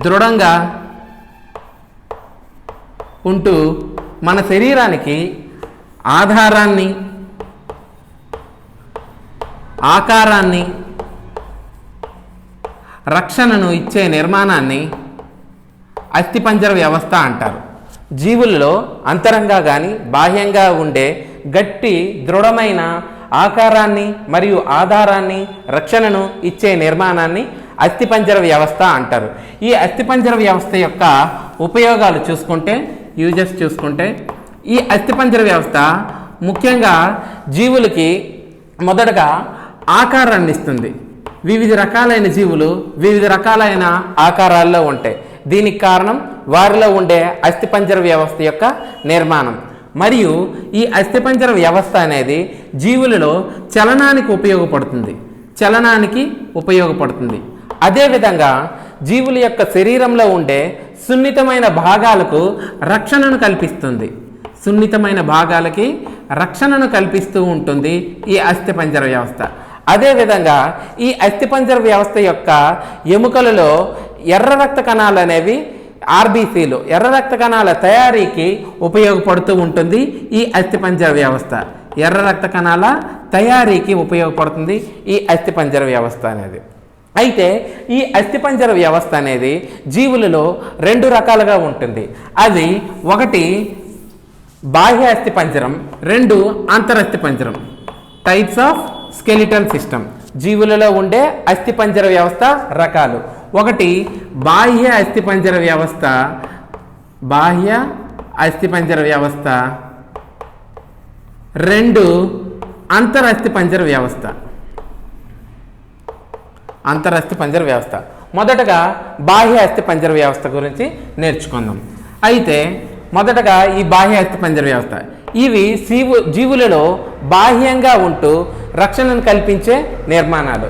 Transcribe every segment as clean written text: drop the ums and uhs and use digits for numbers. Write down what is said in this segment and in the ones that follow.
దృఢంగా ఉంటూ మన శరీరానికి ఆధారాన్ని, ఆకారాన్ని, రక్షణను ఇచ్చే నిర్మాణాన్ని అస్థిపంజర వ్యవస్థ అంటారు. జీవులలో అంతరంగా కానీ బాహ్యంగా ఉండే గట్టి దృఢమైన ఆకారాన్ని మరియు ఆధారాన్ని, రక్షణను ఇచ్చే నిర్మాణాన్ని అస్థిపంజర వ్యవస్థ అంటారు. ఈ అస్థిపంజర వ్యవస్థ యొక్క ఉపయోగాలు యూజెస్ చూసుకుంటే ఈ అస్థిపంజర వ్యవస్థ ముఖ్యంగా జీవులకి మొదటగా ఆకారాన్ని ఇస్తుంది. వివిధ రకాలైన జీవులు వివిధ రకాలైన ఆకారాల్లో ఉంటాయి. దీనికి కారణం వారిలో ఉండే అస్థిపంజర వ్యవస్థ యొక్క నిర్మాణం. మరియు ఈ అస్థిపంజర వ్యవస్థ అనేది జీవులలో చలనానికి ఉపయోగపడుతుంది. అదేవిధంగా జీవుల యొక్క శరీరంలో ఉండే సున్నితమైన భాగాలకు రక్షణను కల్పిస్తూ ఉంటుంది ఈ అస్థిపంజర వ్యవస్థ. అదేవిధంగా ఈ అస్థిపంజర వ్యవస్థ యొక్క ఎముకలలో ఎర్ర రక్త కణాలు అనేవి ఆర్బీసీలు, ఎర్ర రక్త కణాల తయారీకి ఉపయోగపడుతూ ఉంటుంది ఈ అస్థిపంజర వ్యవస్థ. ఎర్ర రక్త కణాల తయారీకి ఉపయోగపడుతుంది ఈ అస్థిపంజర వ్యవస్థ అనేది. అయితే ఈ అస్థిపంజర వ్యవస్థ అనేది జీవులలో 2 రకాలుగా ఉంటుంది. అది ఒకటి బాహ్య అస్థిపంజరం, 2 అంతరస్థిపంజరం. Types of skeletal system. జీవులలో ఉండే అస్థిపంజర వ్యవస్థ రకాలు. ఒకటి బాహ్య అస్థిపంజర వ్యవస్థ, 2 అంతరస్థిపంజర వ్యవస్థ. మొదటగా బాహ్య అస్థిపంజర వ్యవస్థ గురించి నేర్చుకుందాం. అయితే మొదటగా ఈ బాహ్య అస్థిపంజర వ్యవస్థ, ఇవి జీవులలో బాహ్యంగా ఉంటూ రక్షణను కల్పించే నిర్మాణాలే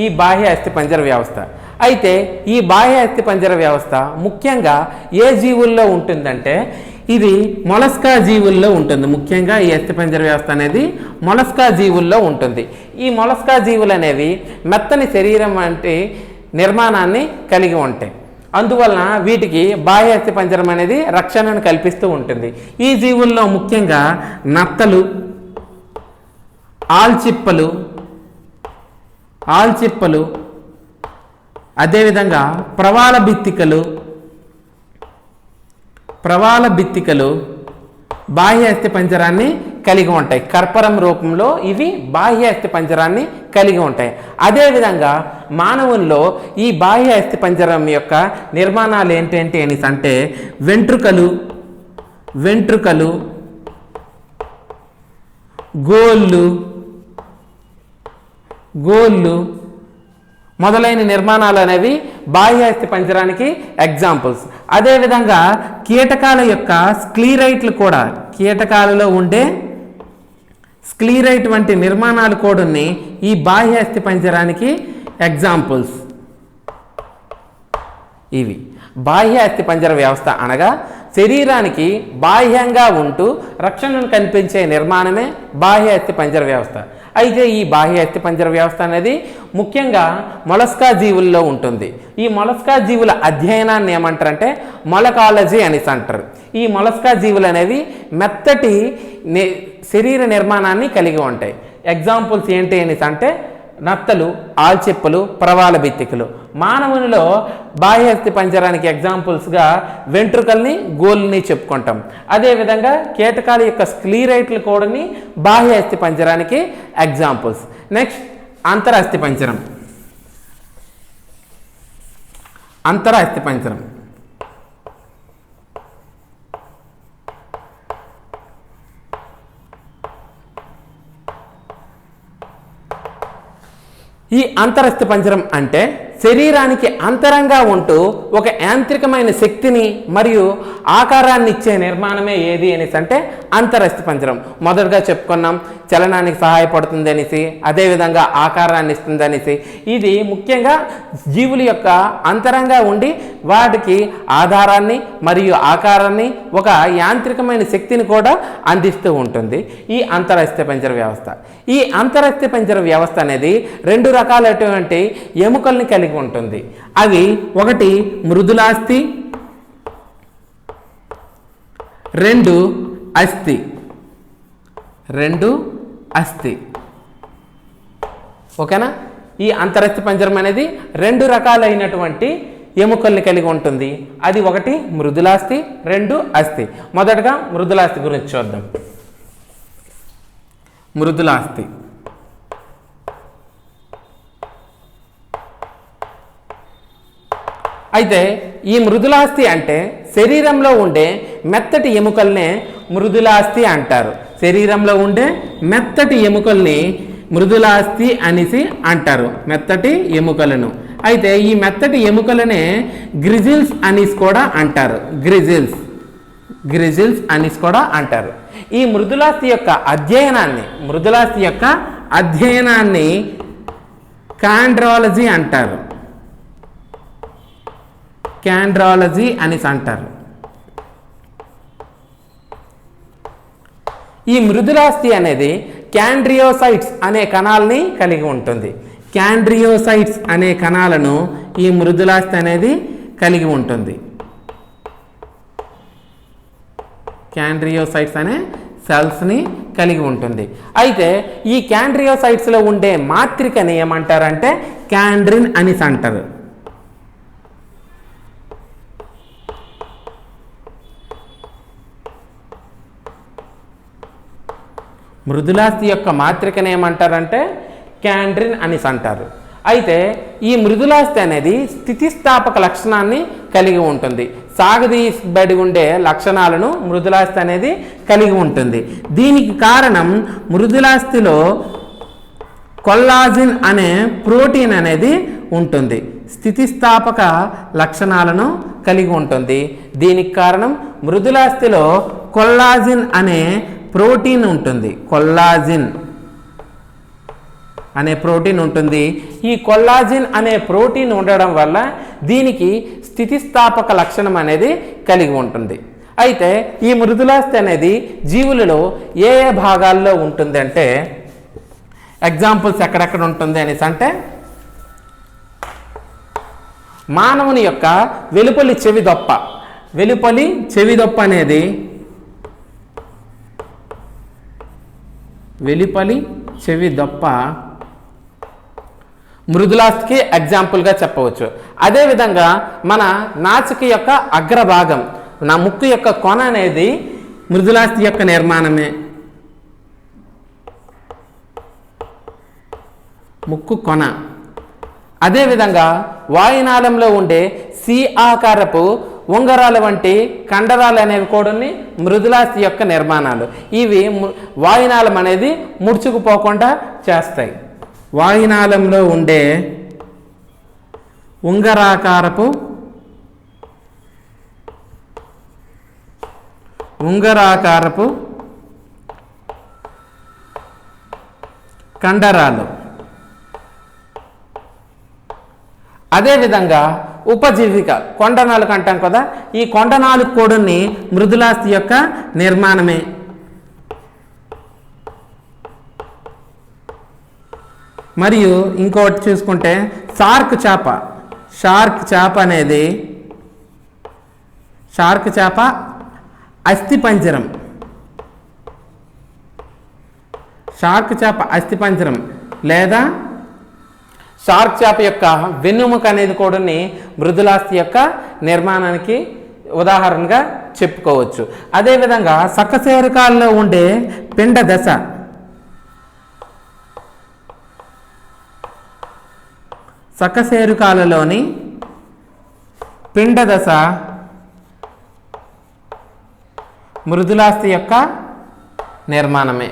ఈ బాహ్య అస్థిపంజర వ్యవస్థ. అయితే ఈ బాహ్య అస్థిపంజర వ్యవస్థ ముఖ్యంగా ఏ జీవుల్లో ఉంటుందంటే ఇది మొలస్కా జీవుల్లో ఉంటుంది. ముఖ్యంగా ఈ అస్థిపంజర వ్యవస్థ అనేది మొలస్కా జీవుల్లో ఉంటుంది. ఈ మొలస్కా జీవులు అనేవి మెత్తని శరీరం వంటి నిర్మాణాన్ని కలిగి ఉంటాయి. అందువలన వీటికి బాహ్య అస్థిపంజరం అనేది రక్షణను కల్పిస్తూ ఉంటుంది. ఈ జీవుల్లో ముఖ్యంగా నత్తలు, ఆల్చిప్పలు, అదేవిధంగా ప్రవాల బిత్తికలు బాహ్య అస్థిపంజరాన్ని కలిగి ఉంటాయి. కర్పరం రూపంలో ఇవి బాహ్య అస్థిపంజరాన్ని కలిగి ఉంటాయి. అదేవిధంగా మానవుల్లో ఈ బాహ్య అస్థిపంజరం యొక్క నిర్మాణాలు ఏంటంటే అంటే వెంట్రుకలు, గోళ్ళు మొదలైన నిర్మాణాలు అనేవి బాహ్య అస్థిపంజరానికి ఎగ్జాంపుల్స్. అదేవిధంగా కీటకాల యొక్క స్క్లీరైట్లు కూడా, కీటకాలలో ఉండే స్క్లీరైట్ వంటి నిర్మాణాలు కూడా ఈ బాహ్య అస్థిపంజరానికి ఎగ్జాంపుల్స్. ఇవి బాహ్య అస్థిపంజర వ్యవస్థ అనగా శరీరానికి బాహ్యంగా ఉంటూ రక్షణను కల్పించే నిర్మాణమే బాహ్య అస్థిపంజర వ్యవస్థ. అయితే ఈ బాహ్య అస్థిపంజర వ్యవస్థ అనేది ముఖ్యంగా మొలస్కా జీవుల్లో ఉంటుంది. ఈ మొలస్కా జీవుల అధ్యయనాన్ని ఏమంటారంటే మొలకాలజీ అనేసి అంటారు. ఈ మొలస్కా జీవులు అనేవి మెత్తటి శరీర నిర్మాణాన్ని కలిగి ఉంటాయి. ఎగ్జాంపుల్స్ ఏంటి అనేసి అంటే నత్తలు, ఆల్చిప్పలు, ప్రవాల బిత్తికలు. మానవునిలో బాహ్య అస్థిపంజరానికి ఎగ్జాంపుల్స్గా వెంట్రుకల్ని, గోల్ని చెప్పుకుంటాం. అదేవిధంగా కీటకాల యొక్క స్క్లీరైట్లు కూడా బాహ్య అస్థిపంజరానికి ఎగ్జాంపుల్స్. నెక్స్ట్ అంతర అస్థిపంజరం. ఈ అంతరస్థిపంజరం అంటే శరీరానికి అంతరంగా ఉంటూ ఒక యాంత్రికమైన శక్తిని మరియు ఆకారాన్ని ఇచ్చే నిర్మాణమే ఏది అనేసి అంటే అంతరస్థిపంజరం. మొదటగా చెప్పుకున్నాం చలనానికి సహాయపడుతుంది అనేసి, అదేవిధంగా ఆకారాన్ని ఇస్తుంది అనేసి, ఇది ముఖ్యంగా జీవుల యొక్క అంతరంగా ఉండి వాటికి ఆధారాన్ని మరియు ఆకారాన్ని, ఒక యాంత్రికమైన శక్తిని కూడా అందిస్తూ ఉంటుంది ఈ అంతరస్థిపంజర వ్యవస్థ. ఈ అంతరస్థిపంజర వ్యవస్థ అనేది 2 రకాలైనటువంటి ఎముకల్ని కలిగి ఉంటుంది. అవి ఒకటి మృదులాస్థి, 2 అస్థి. 2 అస్థి. ఓకేనా? ఈ అంతరస్థిపంజరం అనేది 2 రకాలైనటువంటి ఎముకల్ని కలిగి ఉంటుంది. అది ఒకటి మృదులాస్థి, 2 అస్థి. మొదటగా మృదులాస్థి గురించి చూద్దాం. మృదులాస్థి అయితే ఈ మృదులాస్థి అంటే శరీరంలో ఉండే మెత్తటి ఎముకల్నే మృదులాస్థి అంటారు. శరీరంలో ఉండే మెత్తటి ఎముకల్ని మృదులాస్థి అనేసి అంటారు, మెత్తటి ఎముకలను. అయితే ఈ మెత్తటి ఎముకలనే గ్రిజిల్స్ అనేసి కూడా అంటారు. గ్రిజిల్స్ అనేసి కూడా అంటారు. ఈ మృదులాస్థి యొక్క అధ్యయనాన్ని కాండ్రాలజీ అంటారు. కాండ్రాలజీ అనేసి అంటారు. ఈ మృదులాస్థి అనేది క్యాండ్రియోసైట్స్ అనే కణాలని కలిగి ఉంటుంది. క్యాండ్రియోసైట్స్ అనే కణాలను ఈ మృదులాస్థి అనేది కలిగి ఉంటుంది. క్యాండ్రియోసైట్స్ అనే సెల్స్ని కలిగి ఉంటుంది. అయితే ఈ క్యాండ్రియోసైట్స్లో ఉండే మాత్రికని ఏమంటారంటే క్యాండ్రిన్ అనేసి అంటారు. మృదులాస్థి యొక్క మాత్రికను ఏమంటారంటే క్యాండ్రిన్ అనేసి అంటారు. అయితే ఈ మృదులాస్థి అనేది స్థితిస్థాపక లక్షణాన్ని కలిగి ఉంటుంది. సాగదీయబడి ఉండే లక్షణాలను మృదులాస్థి అనేది కలిగి ఉంటుంది. దీనికి కారణం మృదులాస్థిలో కొల్లాజిన్ అనే ప్రోటీన్ అనేది ఉంటుంది. స్థితిస్థాపక లక్షణాలను కలిగి ఉంటుంది. దీనికి కారణం మృదులాస్థిలో కొల్లాజిన్ అనే ప్రోటీన్ ఉంటుంది. కొల్లాజిన్ అనే ప్రోటీన్ ఉంటుంది. ఈ కొల్లాజిన్ అనే ప్రోటీన్ ఉండడం వల్ల దీనికి స్థితిస్థాపక లక్షణం అనేది కలిగి ఉంటుంది. అయితే ఈ మృదులాస్థి అనేది జీవులలో ఏ ఏ భాగాల్లో ఉంటుంది అంటే, ఎగ్జాంపుల్స్ ఎక్కడెక్కడ ఉంటుంది అనేసి అంటే, మానవుని యొక్క వెలుపలి చెవిదొప్ప అనేది వెలుపలి చెవిదొప్ప మృదులాస్థికి ఎగ్జాంపుల్గా చెప్పవచ్చు. అదేవిధంగా మన నాసిక యొక్క అగ్రభాగం, నా ముక్కు యొక్క కొన అనేది మృదులాస్థి యొక్క నిర్మాణమే. ముక్కు కొన. అదేవిధంగా వాయునాళంలో ఉండే సి ఆకారపు ఉంగరాల వంటి కండరాలు అనేవి కూడా మృదులాస్థి యొక్క నిర్మాణాలు. ఇవి వాయునాళం అనేది ముడుచుకుపోకుండా చేస్తాయి. వాయునాళంలో ఉండే ఉంగరాకారపు కండరాలు. అదేవిధంగా ఉపజీవిక కొండనాలుగు అంటాం కదా, ఈ కొండనాలుగు కూడా మృదులాస్థి యొక్క నిర్మాణమే. మరియు ఇంకోటి చూసుకుంటే షార్క్ చేప అనేది అస్థిపంజరం. షార్క్ చేప అస్థిపంజరం లేదా షార్క్ చేప యొక్క వెన్నుముక అనేది కూడా మృదులాస్థి యొక్క నిర్మాణానికి ఉదాహరణగా చెప్పుకోవచ్చు. అదేవిధంగా సకశేరుకాల్లో ఉండే పిండ దశ, సకశేరుకాలలోని పిండ దశ మృదులాస్థి యొక్క నిర్మాణమే.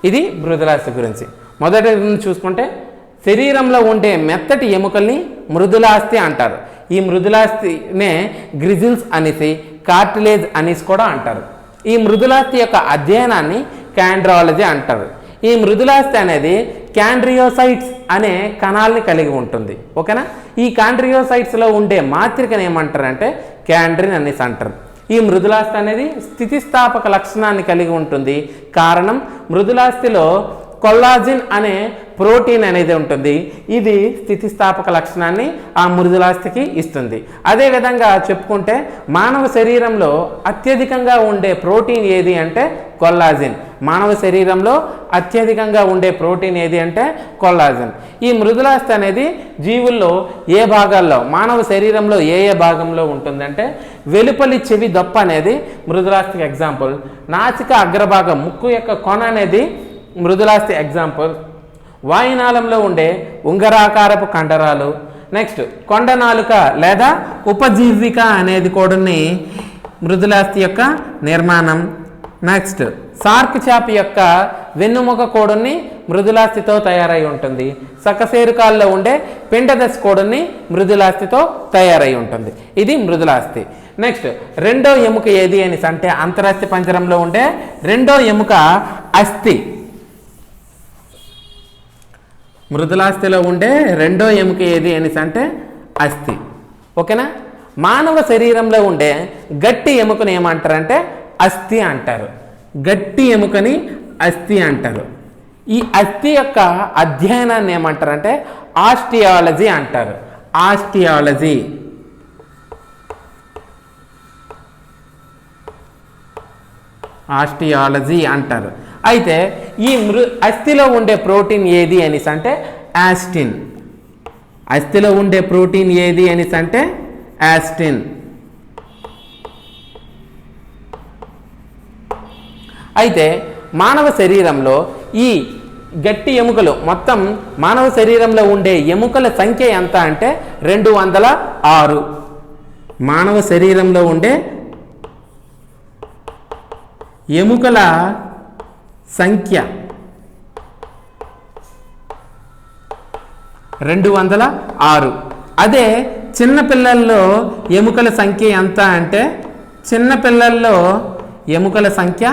ఇది మృదులాస్థి గురించి. మొదటి చూసుకుంటే శరీరంలో ఉండే మెత్తటి ఎముకల్ని మృదులాస్థి అంటారు. ఈ మృదులాస్థినే గ్రిజిల్స్ అనేసి, కార్టిలేజ్ అనేసి కూడా అంటారు. ఈ మృదులాస్థి యొక్క అధ్యయనాన్ని కాండ్రాలజీ అంటారు. ఈ మృదులాస్థి అనేది క్యాండ్రియోసైట్స్ అనే కణాలని కలిగి ఉంటుంది. ఓకేనా? ఈ క్యాండ్రియోసైట్స్లో ఉండే మాత్రికను ఏమంటారంటే క్యాండ్రిన్ అనేసి అంటారు. ఈ మృదులాస్థి అనేది స్థితిస్థాపక లక్షణాన్ని కలిగి ఉంటుంది. కారణం మృదులాస్థిలో కొల్లాజిన్ అనే ప్రోటీన్ అనేది ఉంటుంది. ఇది స్థితిస్థాపక లక్షణాన్ని ఆ మృదులాస్థికి ఇస్తుంది. అదేవిధంగా చెప్పుకుంటే మానవ శరీరంలో అత్యధికంగా ఉండే ప్రోటీన్ ఏది అంటే కొల్లాజిన్. మానవ శరీరంలో అత్యధికంగా ఉండే ప్రోటీన్ ఏది అంటే కొల్లాజిన్. ఈ మృదులాస్థి అనేది జీవుల్లో ఏ భాగాల్లో, మానవ శరీరంలో ఏ భాగంలో ఉంటుందంటే వెలుపలి చెవి దొప్ప అనేది మృదులాస్థికి ఎగ్జాంపుల్. నాసిక అగ్రభాగం ముక్కు యొక్క కొన అనేది మృదులాస్థి ఎగ్జాంపుల్. వాయునాళంలో ఉండే ఉంగరాకారపు కండరాలు, నెక్స్ట్ కొండనాలుక లేదా ఉపజీవిక అనేది కూడా మృదులాస్థి యొక్క నిర్మాణం. నెక్స్ట్ సార్క్ చేప యొక్క వెన్నుముక కోడుని మృదులాస్థితో తయారై ఉంటుంది. సకశేరుకాల్లో ఉండే పిండదశ కోడుని మృదులాస్థితో తయారై ఉంటుంది. ఇది మృదులాస్థి. నెక్స్ట్ రెండో ఎముక ఏది అని అంటే అంతరాస్థి పంజరంలో ఉండే రెండో ఎముక అస్థి. మృదులాస్థిలో ఉండే రెండో ఎముక ఏది అని అంటే అస్థి. ఓకేనా? మానవ శరీరంలో ఉండే గట్టి ఎముకను ఏమంటారంటే అస్థి అంటారు. గట్టి ఎముకని అస్థి అంటారు. ఈ అస్థి యొక్క అధ్యయనాన్ని ఏమంటారంటే ఆస్టియాలజీ అంటారు. ఆస్టియాలజీ. ఆస్టియాలజీ అంటారు. అయితే ఈ అస్థిలో ఉండే ప్రోటీన్ ఏది అని అంటే యాస్టిన్. అస్థిలో ఉండే ప్రోటీన్ ఏది అని అంటే యాస్టిన్. అయితే మానవ శరీరంలో ఈ గట్టి ఎముకలు మొత్తం మానవ శరీరంలో ఉండే ఎముకల సంఖ్య ఎంత అంటే 206. మానవ శరీరంలో ఉండే ఎముకల సంఖ్య 206. అదే చిన్నపిల్లల్లో ఎముకల సంఖ్య ఎంత అంటే చిన్నపిల్లల్లో ఎముకల సంఖ్య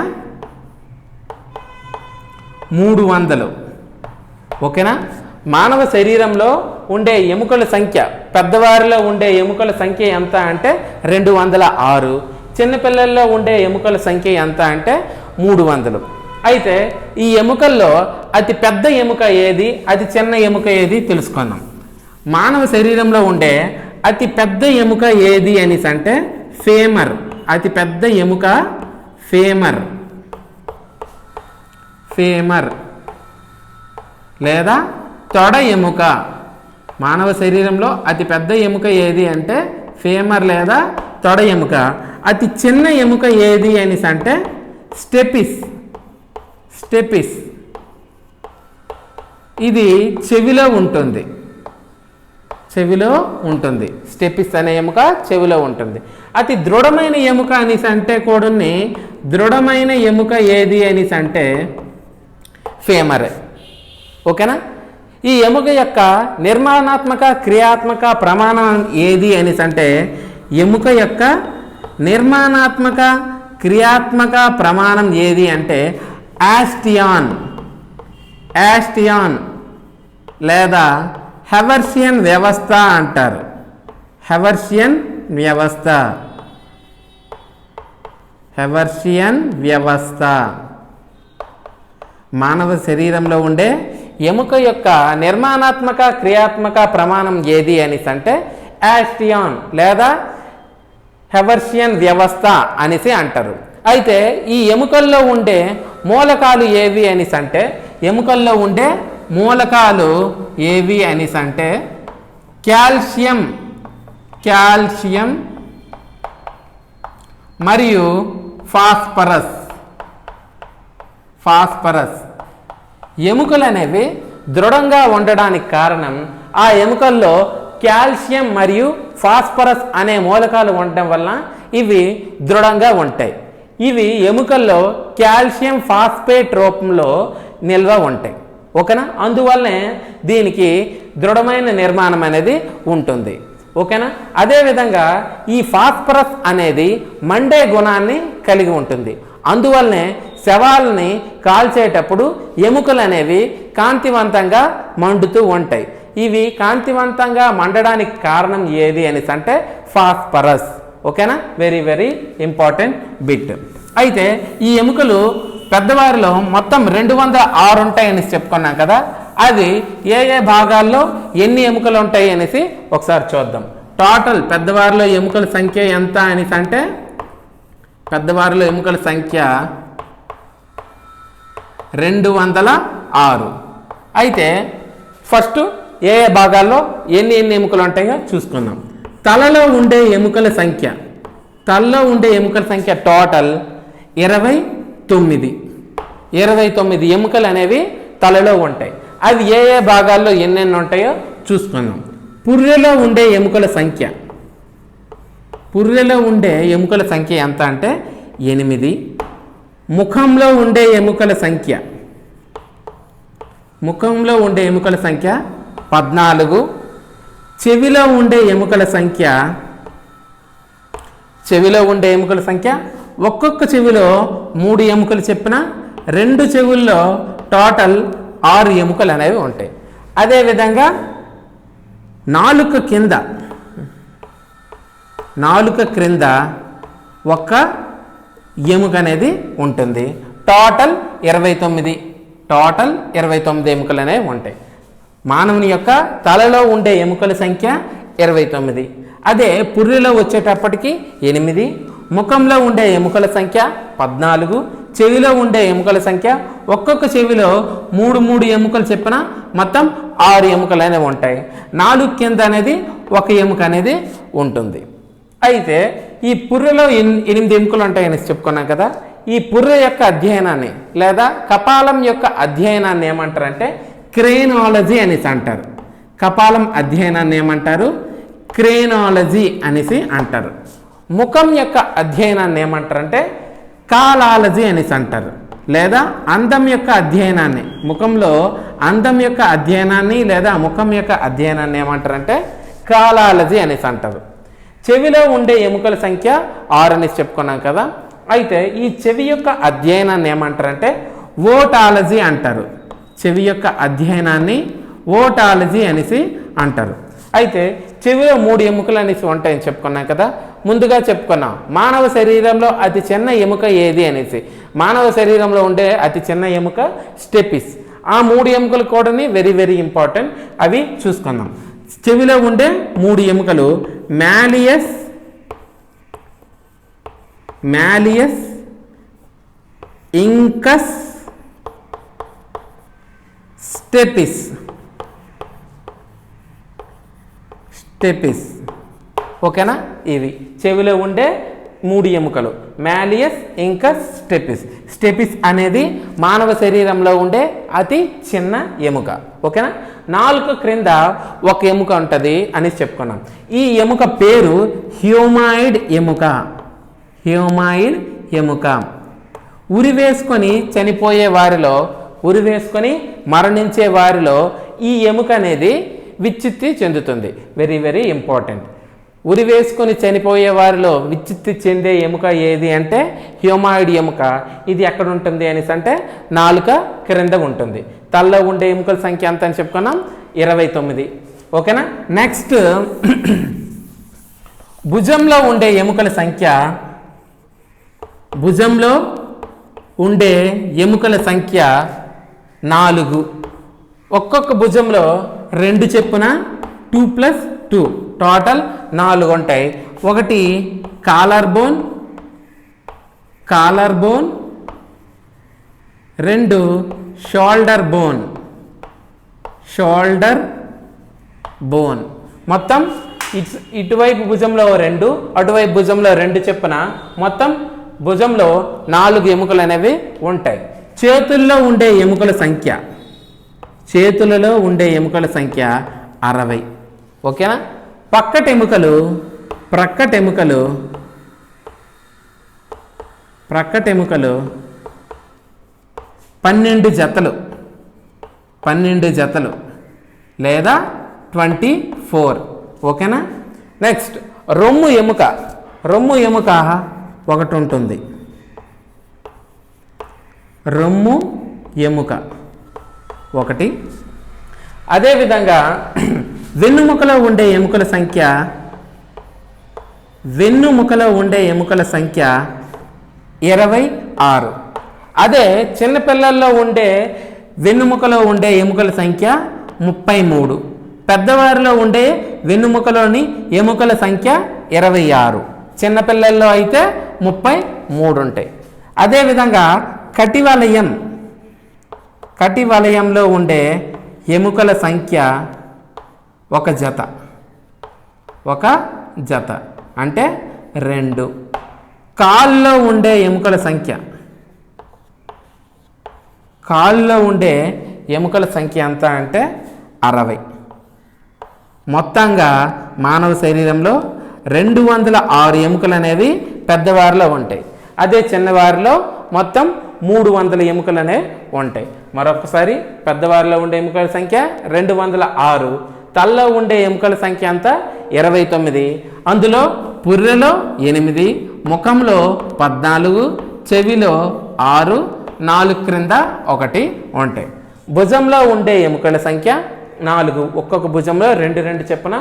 300. ఓకేనా? మానవ శరీరంలో ఉండే ఎముకల సంఖ్య, పెద్దవారిలో ఉండే ఎముకల సంఖ్య ఎంత అంటే 206. చిన్నపిల్లల్లో ఉండే ఎముకల సంఖ్య ఎంత అంటే 300. అయితే ఈ ఎముకల్లో అతి పెద్ద ఎముక ఏది, అతి చిన్న ఎముక ఏది తెలుసుకుందాం. మానవ శరీరంలో ఉండే అతి పెద్ద ఎముక ఏది అని అంటే ఫేమర్. అతి పెద్ద ఎముక ఫేమర్. ఫేమర్ లేదా తొడ ఎముక. మానవ శరీరంలో అతి పెద్ద ఎముక ఏది అంటే ఫేమర్ లేదా తొడ ఎముక. అతి చిన్న ఎముక ఏది అని అంటే స్టెపిస్. స్టెపిస్ ఇది చెవిలో ఉంటుంది. చెవిలో ఉంటుంది. స్టెపిస్ అనే ఎముక చెవిలో ఉంటుంది. అతి దృఢమైన ఎముక అనేసి అంటే కూడా దృఢమైన ఎముక ఏది అనేసి అంటే ఫేమర్. ఓకేనా? ఈ ఎముక యొక్క నిర్మాణాత్మక క్రియాత్మక ప్రమాణం ఏది అనేసి అంటే ఎముక యొక్క నిర్మాణాత్మక క్రియాత్మక ప్రమాణం ఏది అంటే యాస్టియాన్. యాస్టియాన్ లేదా హెవర్షియన్ వ్యవస్థ అంటారు. హెవర్షియన్ వ్యవస్థ. హెవర్షియన్ వ్యవస్థ. మానవ శరీరంలో ఉండే ఎముక యొక్క నిర్మాణాత్మక క్రియాత్మక ప్రమాణం ఏది అనేసి అంటే యాస్టియాన్ లేదా హెవర్షియన్ వ్యవస్థ అనేసి అంటారు. అయితే ఈ ఎముకల్లో ఉండే మూలకాలు ఏవి అనేసి అంటే ఎముకల్లో ఉండే మూలకాలు ఏవి అనేసి అంటే కాల్షియం. కాల్షియం మరియు ఫాస్ఫరస్. ఫాస్ఫరస్. ఎముకలు అనేవి దృఢంగా ఉండడానికి కారణం ఆ ఎముకల్లో కాల్షియం మరియు ఫాస్ఫరస్ అనే మూలకాలు ఉండటం వల్ల ఇవి దృఢంగా ఉంటాయి. ఇవి ఎముకల్లో కాల్షియం ఫాస్ఫేట్ రూపంలో నిల్వ ఉంటాయి. ఓకేనా? అందువల్లనే దీనికి దృఢమైన నిర్మాణం అనేది ఉంటుంది. ఓకేనా? అదేవిధంగా ఈ ఫాస్ఫరస్ అనేది మండే గుణాన్ని కలిగి ఉంటుంది. అందువల్లనే శవాలని కాల్చేటప్పుడు ఎముకలు అనేవి కాంతివంతంగా మండుతూ ఉంటాయి. ఇవి కాంతివంతంగా మండడానికి కారణం ఏది అనేసి అంటే ఫాస్ఫరస్. ఓకేనా, వెరీ వెరీ ఇంపార్టెంట్ బిట్. అయితే ఈ ఎముకలు పెద్దవారిలో మొత్తం 206 ఉంటాయని చెప్పుకున్నాం కదా, అది ఏ ఏ భాగాల్లో ఎన్ని ఎముకలు ఉంటాయి అనేసి ఒకసారి చూద్దాం. టోటల్ పెద్దవారిలో ఎముకల సంఖ్య ఎంత అనేసి అంటే పెద్దవారిలో ఎముకల సంఖ్య 206. అయితే ఫస్ట్ ఏ ఏ భాగాల్లో ఎన్ని ఎముకలు ఉంటాయో చూసుకుందాం. తలలో ఉండే ఎముకల సంఖ్య టోటల్ 29 ఎముకలు అనేవి తలలో ఉంటాయి. అవి ఏ ఏ భాగాల్లో ఎన్నెన్ని ఉంటాయో చూసుకుందాం. పుర్రెలో ఉండే ఎముకల సంఖ్య ఎంత అంటే 8. ముఖంలో ఉండే ఎముకల సంఖ్య 14. చెవిలో ఉండే ఎముకల సంఖ్య ఒక్కొక్క చెవిలో 3 ఎముకలు చెప్పిన 2 చెవుల్లో టోటల్ 6 ఎముకలు అనేవి ఉంటాయి. అదేవిధంగా నాలుక క్రింద ఒక్క ఎముక అనేది ఉంటుంది. టోటల్ 29 ఎముకలు అనేవి ఉంటాయి. మానవుని యొక్క తలలో ఉండే ఎముకల సంఖ్య 29. అదే పుర్రెలో వచ్చేటప్పటికి 8. ముఖంలో ఉండే ఎముకల సంఖ్య 14. చెవిలో ఉండే ఎముకల సంఖ్య ఒక్కొక్క చెవిలో 3 ఎముకలు చెప్పిన మొత్తం 6 ఎముకలు అనేవి ఉంటాయి. నాలుగు కింద అనేది ఒక ఎముక అనేది ఉంటుంది. అయితే ఈ పుర్రెలో 8 ఎముకలు ఉంటాయని చెప్పుకున్నాం కదా, ఈ పుర్రె యొక్క అధ్యయనాన్ని లేదా కపాలం యొక్క అధ్యయనాన్ని ఏమంటారంటే క్రేనాలజీ అనేసి అంటారు. కపాలం అధ్యయనాన్ని ఏమంటారు? క్రేనాలజీ అనేసి అంటారు. ముఖం యొక్క అధ్యయనాన్ని ఏమంటారంటే కాలాలజీ అనేసి అంటారు. లేదా అందం యొక్క అధ్యయనాన్ని, ముఖంలో అందం యొక్క అధ్యయనాన్ని లేదా ముఖం యొక్క అధ్యయనాన్ని ఏమంటారంటే కాలాలజీ అనేసి అంటారు. చెవిలో ఉండే ఎముకల సంఖ్య 6 అనేసి చెప్పుకున్నాం కదా. అయితే ఈ చెవి యొక్క అధ్యయనాన్ని ఏమంటారంటే ఓటాలజీ అంటారు. చెవి యొక్క అధ్యయనాన్ని ఓటాలజీ అనేసి అంటారు. అయితే చెవిలో 3 ఎముకలు అనేసి ఉంటాయని చెప్పుకున్నాం కదా. ముందుగా చెప్పుకున్నాం మానవ శరీరంలో అతి చిన్న ఎముక ఏది అనేసి. మానవ శరీరంలో ఉండే అతి చిన్న ఎముక స్టెపిస్. ఆ 3 ఎముకలు కూడా వెరీ వెరీ ఇంపార్టెంట్, అవి చూసుకుందాం. చెవిలో ఉండే 3 ఎముకలు మ్యాలియస్, ఇంకస్, స్టెపిస్. ఓకేనా, ఇవి చెవిలో ఉండే 3 ఎముకలు మ్యాలియస్, ఇంకస్, స్టెపిస్ అనేది మానవ శరీరంలో ఉండే అతి చిన్న ఎముక. ఓకేనా, నాలుక క్రింద ఒక ఎముక ఉంటుంది అని చెప్పుకున్నాం. ఈ ఎముక పేరు హ్యూమాయిడ్ ఎముక. ఉరివేసుకొని చనిపోయే వారిలో, ఉరివేసుకొని మరణించే వారిలో ఈ ఎముక అనేది విచ్ఛిత్తి చెందుతుంది. Very very important. ఉరివేసుకొని చనిపోయే వారిలో విచ్ఛిత్తి చెందే ఎముక ఏది అంటే హ్యూమాయిడ్ ఎముక. ఇది ఎక్కడ ఉంటుంది అనేసి అంటే నాలుక క్రింద ఉంటుంది. తలలో ఉండే ఎముకల సంఖ్య ఎంత అని చెప్పుకున్నాం? 29. ఓకేనా, నెక్స్ట్ భుజంలో ఉండే ఎముకల సంఖ్య, భుజంలో ఉండే ఎముకల సంఖ్య 4. ఒక్కొక్క భుజంలో 2 చెప్పున 2 + 2 టోటల్ 4 ఉంటాయి. ఒకటి కాలర్ బోన్, 2 షోల్డర్ బోన్. మొత్తం ఇటువైపు భుజంలో 2, అటువైపు భుజంలో 2 చెప్పున మొత్తం భుజంలో 4 ఎముకలు అనేవి ఉంటాయి. చేతుల్లో ఉండే ఎముకల సంఖ్య, 60. ఓకేనా, ప్రక్కటెముకలు 12 జతలు లేదా 24. ఓకేనా, నెక్స్ట్ రొమ్ము ఎముక ఒకటి ఉంటుంది. రొమ్ము ఎముక ఒకటి. అదేవిధంగా వెన్నుముకలో ఉండే ఎముకల సంఖ్య 26. అదే చిన్నపిల్లల్లో ఉండే వెన్నుముకలో ఉండే ఎముకల సంఖ్య 33. పెద్దవారిలో ఉండే వెన్నుముకలోని ఎముకల సంఖ్య 26. చిన్నపిల్లల్లో అయితే 33 ఉంటాయి. అదేవిధంగా కటివలయంలో ఉండే ఎముకల సంఖ్య ఒక జత అంటే 2. కాల్లో ఉండే ఎముకల సంఖ్య ఎంత అంటే 60. మొత్తంగా మానవ శరీరంలో 206 ఎముకలు అనేవి పెద్దవారిలో ఉంటాయి. అదే చిన్నవారిలో మొత్తం 300 ఎముకలు అనేవి ఉంటాయి. మరొకసారి పెద్దవారిలో ఉండే ఎముకల సంఖ్య 206, తలలో ఉండే ఎముకల సంఖ్య అంతా 29. అందులో పుర్రెలో 8, ముఖంలో 14, చెవిలో 6, 4 క్రింద 1 ఉంటాయి. భుజంలో ఉండే ఎముకల సంఖ్య 4. ఒక్కొక్క భుజంలో 2 చెప్పున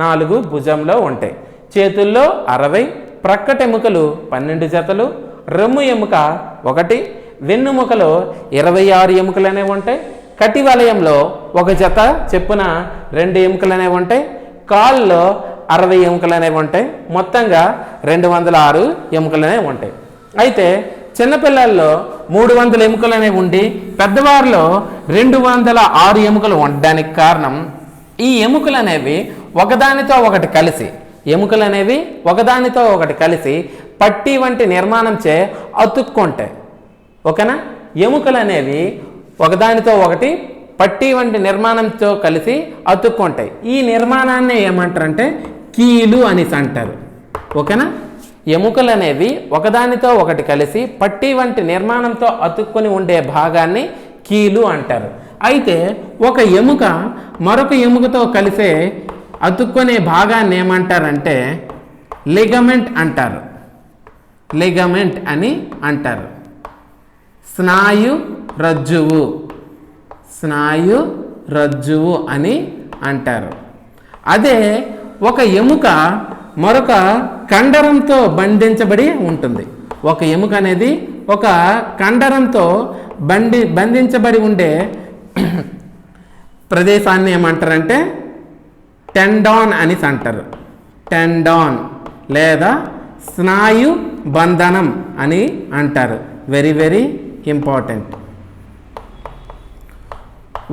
4 భుజంలో ఉంటాయి. చేతుల్లో 60, ప్రక్కట ఎముకలు 12 జతలు, రొమ్ము ఎముక 1, వెన్నుముకలో 26 ఎముకలు అనేవి ఉంటాయి. కటి వలయంలో 1 జత చెప్పున 2 ఎముకలు అనేవి ఉంటాయి. కాల్లో 60 ఎముకలు అనేవి ఉంటాయి. మొత్తంగా 206 ఎముకలు అనేవి ఉంటాయి. అయితే చిన్నపిల్లల్లో 300 ఎముకలు అనేవి ఉండి పెద్దవారిలో 206 ఎముకలు ఉండడానికి కారణం ఈ ఎముకలు అనేవి ఒకదానితో ఒకటి కలిసి పట్టీ వంటి నిర్మాణంచే అతుక్కుంటాయి. ఓకేనా? ఎముకలు అనేవి ఒకదానితో ఒకటి పట్టీ వంటి నిర్మాణంతో కలిసి అతుక్కుంటాయి. ఈ నిర్మాణాన్ని ఏమంటారంటే కీలు అనేసి అంటారు. ఓకేనా? ఎముకలు అనేవి ఒకదానితో ఒకటి కలిసి పట్టీ వంటి నిర్మాణంతో అతుక్కొని ఉండే భాగాన్ని కీలు అంటారు. అయితే ఒక ఎముక మరొక ఎముకతో కలిసే అతుక్కునే భాగాన్ని ఏమంటారంటే లిగమెంట్ అంటారు. లిగమెంట్ అని అంటారు. స్నాయు రజ్జువు అని అంటారు. అదే ఒక ఎముక మరొక కండరంతో బంధించబడి ఉంటుంది. ఒక ఎముక అనేది ఒక కండరంతో బంధించబడి ఉండే ప్రదేశాన్ని ఏమంటారంటే టెండాన్ అని అంటారు. టెండాన్ లేదా స్నాయు బంధనం అని అంటారు. Very very important.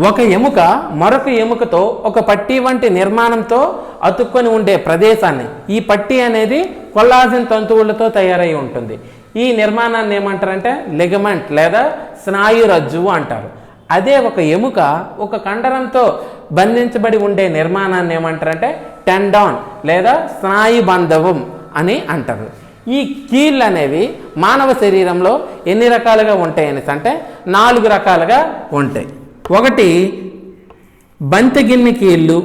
ఒక ఎముక మరొక ఎముకతో ఒక పట్టీ వంటి నిర్మాణంతో అతుక్కొని ఉండే ప్రదేశాన్ని, ఈ పట్టీ అనేది కొల్లాజన్ తంతువులతో తయారై ఉంటుంది. ఈ నిర్మాణాన్ని ఏమంటారంటే లిగమెంట్ లేదా స్నాయు రజ్జువు అంటారు. అదే ఒక ఎముక ఒక కండరంతో బంధించబడి ఉండే నిర్మాణాన్ని ఏమంటారంటే టెండాన్ లేదా స్నాయు బంధవం అని అంటారు. ఈ కీళ్ళు అనేవి మానవ శరీరంలో ఎన్ని రకాలుగా ఉంటాయి అనేసి అంటే 4 రకాలుగా ఉంటాయి. 1 బంతిగిన్నె కీలు,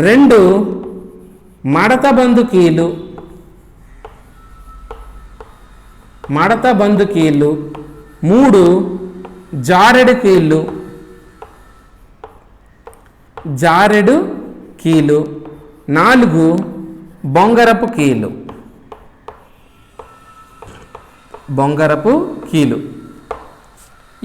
2 మడతబందు కీళ్ళు, 3 జారెడు కీలు, 4 బొంగరపు కీలు.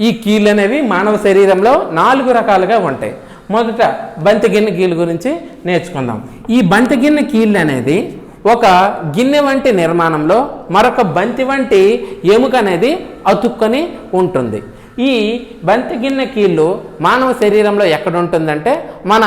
ఈ కీళ్ళు అనేవి మానవ శరీరంలో 4 రకాలుగా ఉంటాయి. మొదట బంతిగిన్నె కీలు గురించి నేర్చుకుందాం. ఈ బంతిగిన్నె కీళ్ళు అనేది ఒక గిన్నె వంటి నిర్మాణంలో మరొక బంతి వంటి ఎముక అనేది అతుక్కొని ఉంటుంది. ఈ బంతిగిన్నె కీళ్ళు మానవ శరీరంలో ఎక్కడ ఉంటుందంటే మన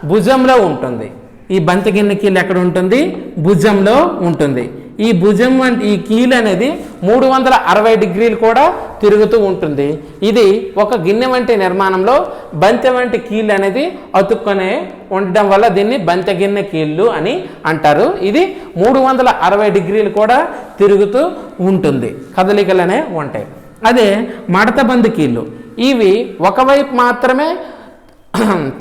భుజంలో ఉంటుంది. ఈ బంతిగిన్నె కీళ్ళు ఎక్కడ ఉంటుంది? భుజంలో ఉంటుంది. ఈ భుజం వంటి ఈ కీలు అనేది 360 డిగ్రీలు కూడా తిరుగుతూ ఉంటుంది. ఇది ఒక గిన్నె వంటి నిర్మాణంలో బంతి వంటి కీళ్ళు అనేది అతుక్కొనే ఉండడం వల్ల దీన్ని బంతిగిన్నె కీళ్ళు అని అంటారు. ఇది 360 డిగ్రీలు కూడా తిరుగుతూ ఉంటుంది. కదలికలనే ఉంటాయి. అదే మడతబందు కీళ్ళు, ఇవి ఒకవైపు మాత్రమే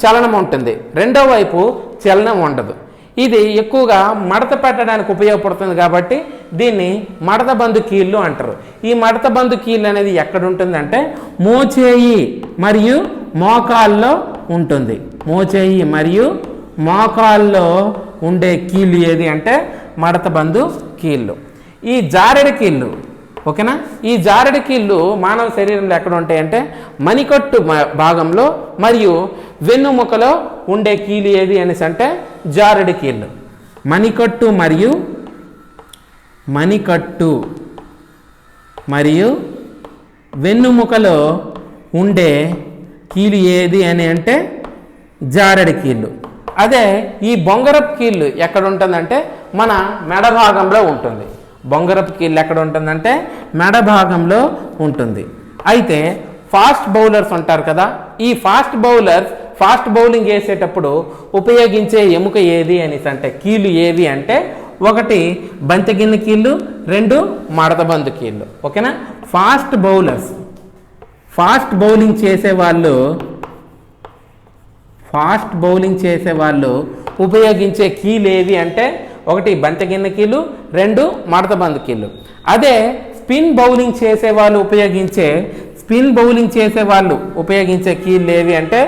చలనం ఉంటుంది, రెండో వైపు చలనం ఉండదు. ఇది ఎక్కువగా మడత పెట్టడానికి ఉపయోగపడుతుంది కాబట్టి దీన్ని మడత బందు కీళ్ళు అంటారు. ఈ మడత బందు కీళ్ళు అనేది ఎక్కడ ఉంటుందంటే మోచేయి మరియు మోకాల్లో ఉంటుంది. మోచేయి మరియు మోకాల్లో ఉండే కీళ్ళు ఏది అంటే మడత బందు కీళ్ళు. ఈ జారెడు కీళ్ళు, ఓకేనా, ఈ జారెడు కీళ్ళు మానవ శరీరంలో ఎక్కడ ఉంటాయంటే మణికట్టు భాగంలో మరియు వెన్నుముకలో ఉండే కీలు ఏది అనేసి అంటే జారెడు కీళ్ళు. మణికట్టు మరియు వెన్నుముకలో ఉండే కీలు ఏది అని అంటే జారెడు కీళ్ళు. అదే ఈ బొంగరపు కీళ్ళు ఎక్కడ ఉంటుందంటే మన మెడ భాగంలో ఉంటుంది. బొంగరపు కీళ్ళు ఎక్కడ ఉంటుందంటే మెడ భాగంలో ఉంటుంది. అయితే ఫాస్ట్ బౌలర్స్ ఉంటారు కదా, ఈ ఫాస్ట్ బౌలర్స్ ఫాస్ట్ బౌలింగ్ వేసేటప్పుడు ఉపయోగించే ఎముక ఏది అనేసి అంటే కీళ్ళు ఏవి అంటే ఒకటి బంతిగిన్నె కీళ్ళు, రెండు మడతబందు కీళ్ళు. ఓకేనా, ఫాస్ట్ బౌలింగ్ చేసే వాళ్ళు ఉపయోగించే కీలు ఏవి అంటే ఒకటి బంతిగిన్నె కీళ్ళు, రెండు మడతబందు కీళ్ళు. అదే స్పిన్ బౌలింగ్ చేసే వాళ్ళు ఉపయోగించే కీళ్ళు ఏవి అంటే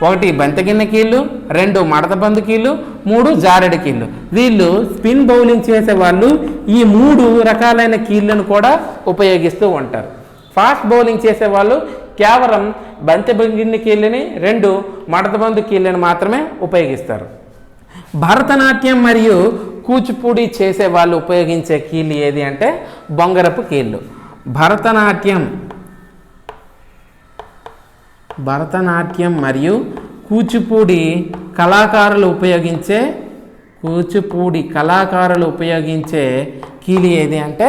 ఒకటి బంతిగిన్నె కీళ్ళు, రెండు మడతబందు కీళ్ళు, మూడు జారెడు కీళ్ళు. వీళ్ళు స్పిన్ బౌలింగ్ చేసే వాళ్ళు ఈ మూడు రకాలైన కీళ్ళను కూడా ఉపయోగిస్తూ ఉంటారు. ఫాస్ట్ బౌలింగ్ చేసేవాళ్ళు కేవలం బంతిగిన్నె కీళ్ళని, రెండు మడతబందు కీళ్ళని మాత్రమే ఉపయోగిస్తారు. భరతనాట్యం మరియు కూచిపూడి చేసే వాళ్ళు ఉపయోగించే కీళ్ళు ఏది అంటే బొంగరపు కీళ్ళు. భరతనాట్యం మరియు కూచిపూడి కళాకారులు ఉపయోగించే కీలు ఏది అంటే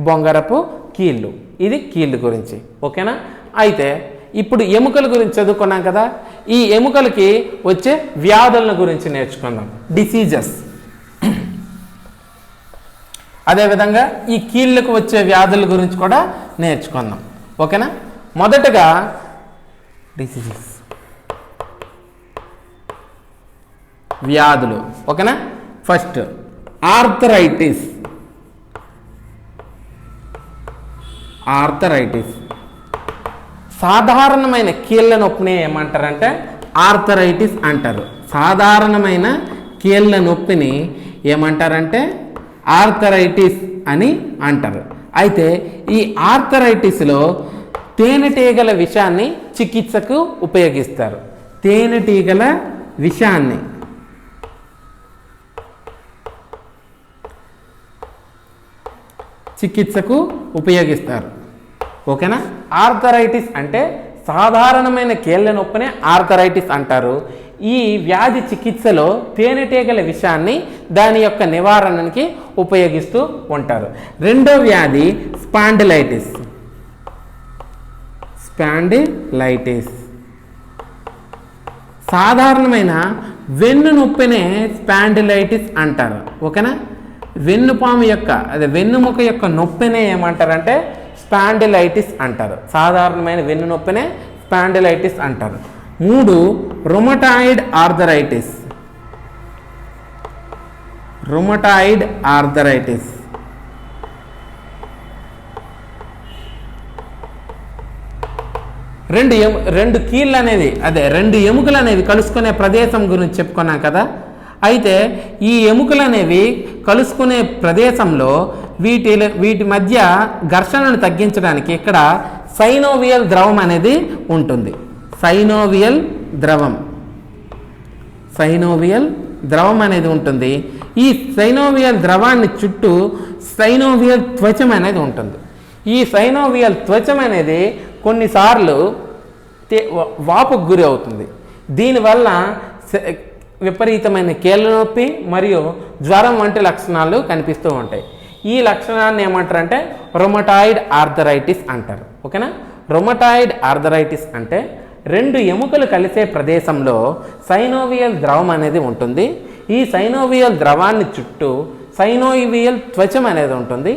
బొంగరపు కీళ్ళు. ఇది కీళ్ళు గురించి. ఓకేనా, అయితే ఇప్పుడు ఎముకల గురించి చదువుకున్నాం కదా, ఈ ఎముకలకి వచ్చే వ్యాధుల గురించి నేర్చుకుందాం, డిసీజెస్. అదేవిధంగా ఈ కీళ్ళకు వచ్చే వ్యాధుల గురించి కూడా నేర్చుకుందాం. ఓకేనా, మొదటగా డిసీజెస్, వ్యాధులు. ఓకేనా, ఫస్ట్ ఆర్థరైటిస్. సాధారణమైన కీళ్ళ నొప్పిని ఏమంటారంటే ఆర్థరైటిస్ అంటారు. సాధారణమైన కీళ్ళ నొప్పిని ఏమంటారంటే ఆర్థరైటిస్ అని అంటారు. అయితే ఈ ఆర్థరైటిస్లో తేనెటీగల విషాన్ని చికిత్సకు ఉపయోగిస్తారు. తేనెటీగల విషాన్ని చికిత్సకు ఉపయోగిస్తారు. ఓకేనా, ఆర్థరైటిస్ అంటే సాధారణమైన కీళ్ళ నొప్పినే ఆర్థరైటిస్ అంటారు. ఈ వ్యాధి చికిత్సలో తేనెటీగల విషాన్ని దాని యొక్క నివారణకి ఉపయోగిస్తూ ఉంటారు. రెండో వ్యాధి స్పాండిలైటిస్. సాధారణమైన వెన్ను నొప్పినే స్పాండిలైటిస్ అంటారు. ఓకేనా, వెన్నుముక యొక్క నొప్పినే ఏమంటారంటే స్పాండిలైటిస్ అంటారు. సాధారణమైన వెన్ను నొప్పినే స్పాండిలైటిస్ అంటారు. మూడు రుమటాయిడ్ ఆర్థరైటిస్. రెండు కీళ్ళు అనేది రెండు ఎముకలు అనేవి కలుసుకునే ప్రదేశం గురించి చెప్పుకున్నాం కదా. అయితే ఈ ఎముకలు అనేవి కలుసుకునే ప్రదేశంలో వీటి మధ్య ఘర్షణను తగ్గించడానికి ఇక్కడ సైనోవియల్ ద్రవం అనేది ఉంటుంది. సైనోవియల్ ద్రవం అనేది ఉంటుంది. ఈ సైనోవియల్ ద్రవాన్ని చుట్టూ సైనోవియల్ త్వచం అనేది ఉంటుంది. ఈ సైనోవియల్ త్వచం అనేది కొన్నిసార్లు వాపుకు గురి అవుతుంది. దీనివల్ల విపరీతమైన కీళ్ళ నొప్పి మరియు జ్వరం వంటి లక్షణాలు కనిపిస్తూ ఉంటాయి. ఈ లక్షణాన్ని ఏమంటారంటే రుమటాయిడ్ ఆర్థరైటిస్ అంటారు. ఓకేనా, రుమటాయిడ్ ఆర్థరైటిస్ అంటే రెండు ఎముకలు కలిసే ప్రదేశంలో సైనోవియల్ ద్రవం అనేది ఉంటుంది. ఈ సైనోవియల్ ద్రవాన్ని చుట్టూ సైనోవియల్ త్వచం అనేది ఉంటుంది.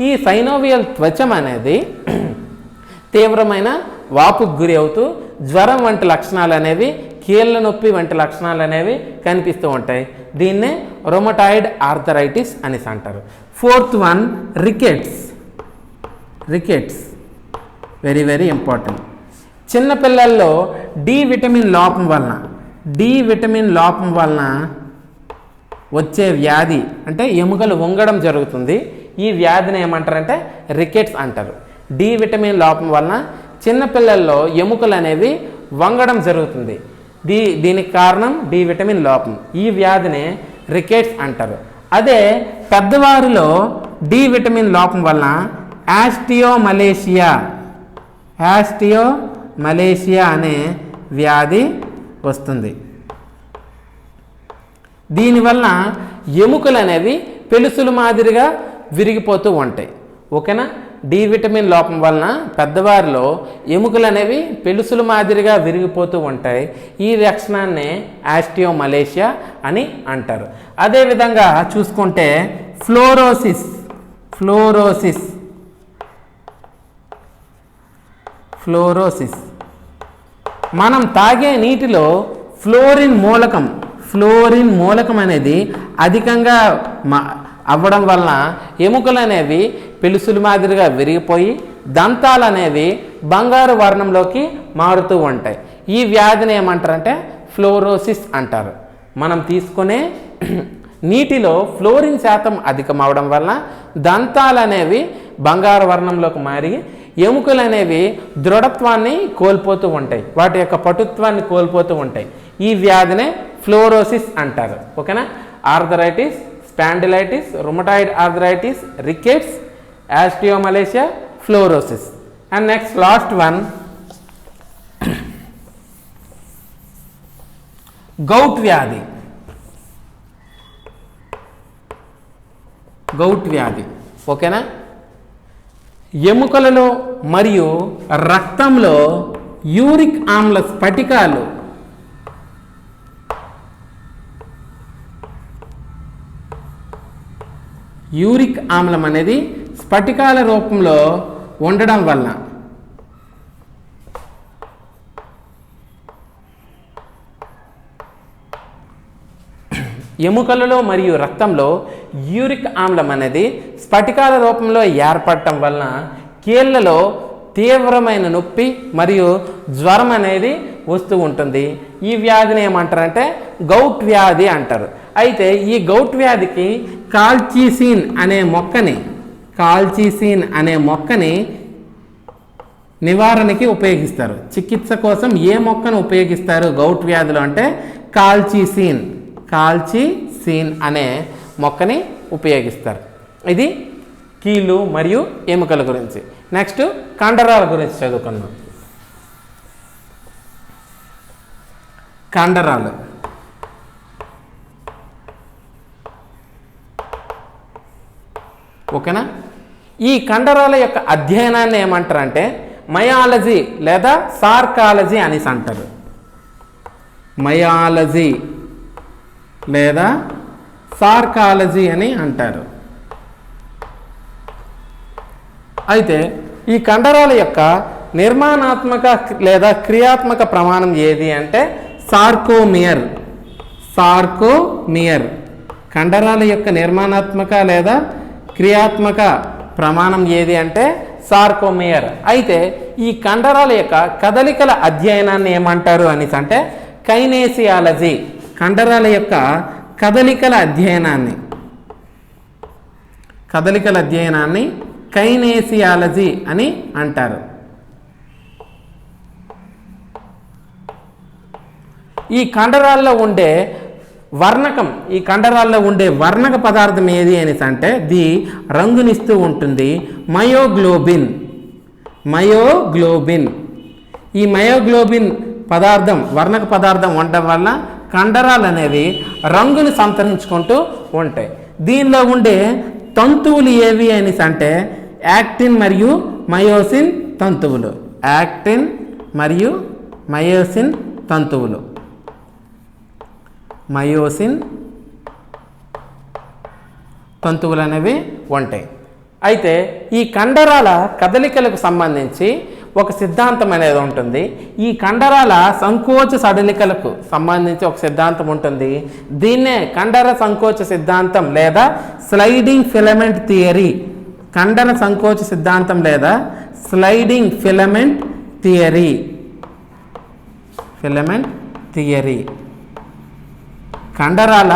ఈ సైనోవియల్ త్వచం అనేది తీవ్రమైన వాపుకు గురి అవుతూ జ్వరం వంటి లక్షణాలు అనేవి, కీళ్ళ నొప్పి వంటి లక్షణాలు అనేవి కనిపిస్తూ ఉంటాయి. దీన్నే రొమటాయిడ్ ఆర్థరైటిస్ అనేసి అంటారు. Fourth one rickets. Rickets very very important. చిన్నపిల్లల్లో డి విటమిన్ లోపం వలన వచ్చే వ్యాధి అంటే ఎముకలు వంగడం జరుగుతుంది. ఈ వ్యాధిని ఏమంటారంటే రికెట్స్ అంటారు. డి విటమిన్ లోపం వలన చిన్నపిల్లల్లో ఎముకలు అనేవి వంగడం జరుగుతుంది. దీనికి కారణం డి విటమిన్ లోపం. ఈ వ్యాధిని రికెట్స్ అంటారు. అదే పెద్దవారిలో డి విటమిన్ లోపం వలన యాస్టియోమలేషియా అనే వ్యాధి వస్తుంది. దీనివల్ల ఎముకలు అనేవి పెలుసులు మాదిరిగా విరిగిపోతూ ఉంటాయి. ఓకేనా? డి విటమిన్ లోపం వలన పెద్దవారిలో ఎముకలు అనేవి పెలుసులు మాదిరిగా విరిగిపోతూ ఉంటాయి. ఈ లక్షణాన్ని యాస్టియోమలేషియా అని అంటారు. అదేవిధంగా చూసుకుంటే ఫ్లోరోసిస్ మనం తాగే నీటిలో ఫ్లోరిన్ మూలకం అనేది అధికంగా అవ్వడం వలన ఎముకలు అనేవి పెలుసులు మాదిరిగా విరిగిపోయి దంతాలు అనేవి బంగారు వర్ణంలోకి మారుతూ ఉంటాయి. ఈ వ్యాధిని ఏమంటారంటే ఫ్లోరోసిస్ అంటారు. మనం తీసుకునే నీటిలో ఫ్లోరిన్ శాతం అధికమవడం వల్ల దంతాలు అనేవి బంగారు వర్ణంలోకి మారి ఎముకలు అనేవి దృఢత్వాన్ని కోల్పోతూ ఉంటాయి, వాటి యొక్క పటుత్వాన్ని కోల్పోతూ ఉంటాయి. ఈ వ్యాధినే ఫ్లోరోసిస్ అంటారు. ఓకేనా? Arthritis, spondylitis, rheumatoid arthritis, rickets, osteomalacia, fluorosis. And next last one gout వ్యాధి. ఓకేనా? ఎముకలలో మరియు రక్తంలో యూరిక్ ఆమ్ల స్ఫటికాలు యూరిక్ ఆమ్లం అనేది స్ఫటికాల రూపంలో ఉండడం వల్ల ఎముకలలో మరియు రక్తంలో యూరిక్ ఆమ్లం అనేది స్ఫటికాల రూపంలో ఏర్పడటం వలన కీళ్లలో తీవ్రమైన నొప్పి మరియు జ్వరం అనేది వస్తూ ఉంటుంది. ఈ వ్యాధిని ఏమంటారంటే గౌట్ వ్యాధి అంటారు. అయితే ఈ గౌట్ వ్యాధికి కాల్చిసిన్ అనే మొక్కని నివారణకి ఉపయోగిస్తారు. చికిత్స కోసం ఏ మొక్కను ఉపయోగిస్తారు గౌట్ వ్యాధిలో అంటే కాల్చిసిన్ అనే మొక్కని ఉపయోగిస్తారు. ఇది కీళ్ళు మరియు ఎముకల గురించి. నెక్స్ట్ కండరాల గురించి చదువుకున్నాం. కండరాలు ఓకేనా? ఈ కండరాల యొక్క అధ్యయనాన్ని ఏమంటారంటే మయాలజీ లేదా సార్కాలజీ అనేసి అంటారు. మయాలజీ లేదా సార్కాలజీ అని అంటారు. అయితే ఈ కండరాల యొక్క నిర్మాణాత్మక లేదా క్రియాత్మక ప్రమాణం ఏది అంటే సార్కోమియర్. కండరాల యొక్క నిర్మాణాత్మక లేదా క్రియాత్మక ప్రమాణం ఏది అంటే సార్కోమియర్. అయితే ఈ కండరాల యొక్క కదలికల అధ్యయనాన్ని ఏమంటారు అనేసి అంటే కైనేసియాలజీ. కండరాల యొక్క కదలికల అధ్యయనాన్ని కైనేసియాలజీ అని అంటారు. ఈ కండరాల్లో ఉండే వర్ణక పదార్థం ఏది అనేసి అంటే ఇది రంగునిస్తూ ఉంటుంది. మయోగ్లోబిన్. ఈ మయోగ్లోబిన్ పదార్థం వర్ణక పదార్థం ఉండడం వల్ల కండరాలు అనేవి రంగుని సంతరించుకుంటూ ఉంటాయి. దీనిలో ఉండే తంతువులు ఏవి అనేసి అంటే యాక్టిన్ మరియు మయోసిన్ తంతువులు అనేవి ఉంటాయి. అయితే ఈ కండరాల కదలికలకు సంబంధించి ఒక సిద్ధాంతం అనేది ఉంటుంది. ఈ కండరాల సంకోచ సడలికలకు సంబంధించి ఒక సిద్ధాంతం ఉంటుంది. దీన్నే కండర సంకోచ సిద్ధాంతం లేదా స్లైడింగ్ ఫిలమెంట్ థియరీ, కండర సంకోచ సిద్ధాంతం లేదా స్లైడింగ్ ఫిలమెంట్ థియరీ, కండరాల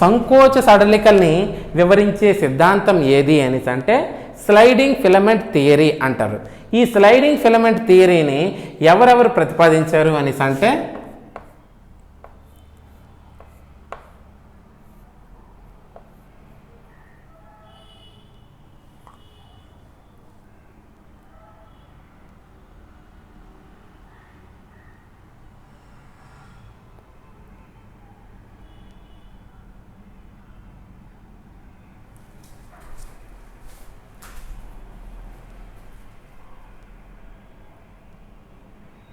సంకోచ సడలికల్ని వివరించే సిద్ధాంతం ఏది అని అంటే స్లైడింగ్ ఫిలమెంట్ థియరీ అంటారు. ఈ స్లైడింగ్ ఫిలమెంట్ థియరీని ఎవరెవరు ప్రతిపాదించారు అని అంటే